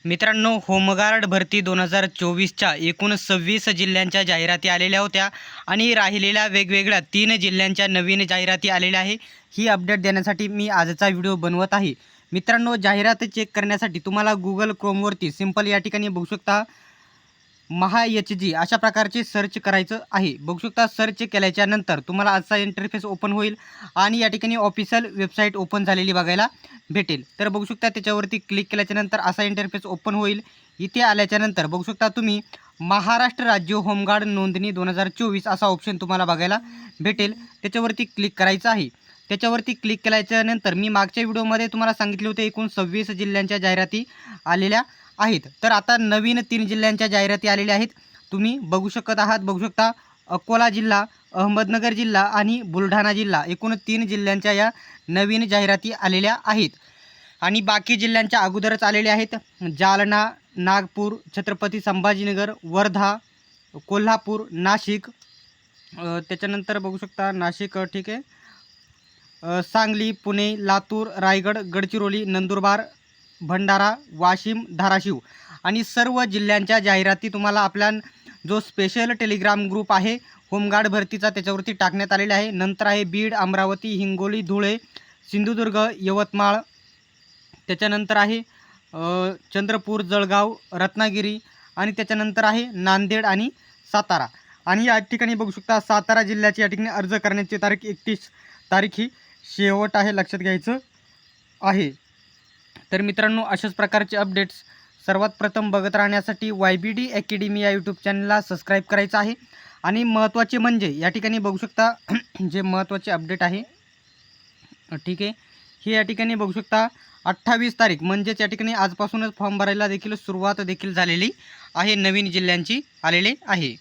मित्रांनो, होमगार्ड भरती 2024च्या एकूण 26 जिल्ह्यांच्या जाहिराती आलेल्या होत्या आणि राहिलेल्या वेगवेगळ्या 3 जिल्ह्यांच्या नवीन जाहिराती आलेल्या आहे। ही अपडेट देण्यासाठी मी आजचा व्हिडिओ बनवत आहे। मित्रांनो, जाहिरात चेक करण्यासाठी तुम्हाला गुगल क्रोमवरती सिंपल या ठिकाणी बघू शकता MahaHG अशा प्रकारचे सर्च करायचं आहे। बघू शकता सर्च केल्याच्या नंतर तुम्हाला असा इंटरफेस ओपन होईल आणि या ठिकाणी ऑफिशियल वेबसाईट ओपन झालेली बघायला भेटेल। तर बघू शकता त्याच्यावरती क्लिक केल्याच्या नंतर असा इंटरफेस ओपन होईल। इथे आल्याच्या नंतर बघू शकता तुम्ही महाराष्ट्र राज्य होमगार्ड नोंदणी 2024 असा ऑप्शन तुम्हाला बघायला भेटेल। त्याच्यावरती क्लिक करायचं आहे। त्याच्यावरती क्लिक केल्याच्या नंतर मी मागच्या व्हिडिओमध्ये तुम्हाला सांगितले होते एकूण 26 जिल्ह्यांच्या जाहिराती आलेल्या आहेत। तर आता नवीन 3 जिल्ह्यांच्या जाहिराती आलेल्या आहेत। तुम्ही बघू शकत आहात। बघू शकता अकोला जिल्हा, अहमदनगर जिल्हा आणि बुलढाणा जिल्हा एकूण 3 जिल्ह्यांच्या या नवीन जाहिराती आलेल्या आहेत आणि बाकी जिल्ह्यांच्या अगोदरच आलेल्या आहेत। जालना, नागपूर, छत्रपती संभाजीनगर, वर्धा, कोल्हापूर, नाशिक, त्याच्यानंतर बघू शकता नाशिक ठीक आहे, सांगली, पुणे, लातूर, रायगड, गडचिरोली, नंदुरबार, भंडारा, वाशिम, धाराशिव आणि सर्व जिल्ह्यांच्या जाहिराती तुम्हाला आपला जो स्पेशल टेलिग्राम ग्रुप आहे होमगार्ड भरतीचा त्याच्यावरती टाकण्यात आलेला आहे। नंतर आहे बीड, अमरावती, हिंगोली, धुळे, सिंधुदुर्ग, यवतमाळ, त्याच्यानंतर आहे चंद्रपूर, जळगाव, रत्नागिरी आणि त्याच्यानंतर आहे नांदेड आणि सातारा। आणि या ठिकाणी बघू शकता सातारा जिल्ह्याची या ठिकाणी अर्ज करण्याची तारीख 31 तारीख ही शेवट आहे, लक्षात घ्यायचं आहे। तर मित्रांनो, अशाच प्रकारचे अपडेट्स सर्वात प्रथम बघत राहण्यासाठी YBD अकॅडमी या यूट्यूब चॅनलला सबस्क्राईब करायचं आहे। आणि महत्त्वाचे म्हणजे या ठिकाणी बघू शकता जे महत्त्वाचे अपडेट आहे ठीक आहे, हे या ठिकाणी बघू शकता 28 तारीख म्हणजेच या ठिकाणी आजपासूनच फॉर्म भरायला देखील सुरुवात देखील झालेली आहे, नवीन जिल्ह्यांची आलेले आहे।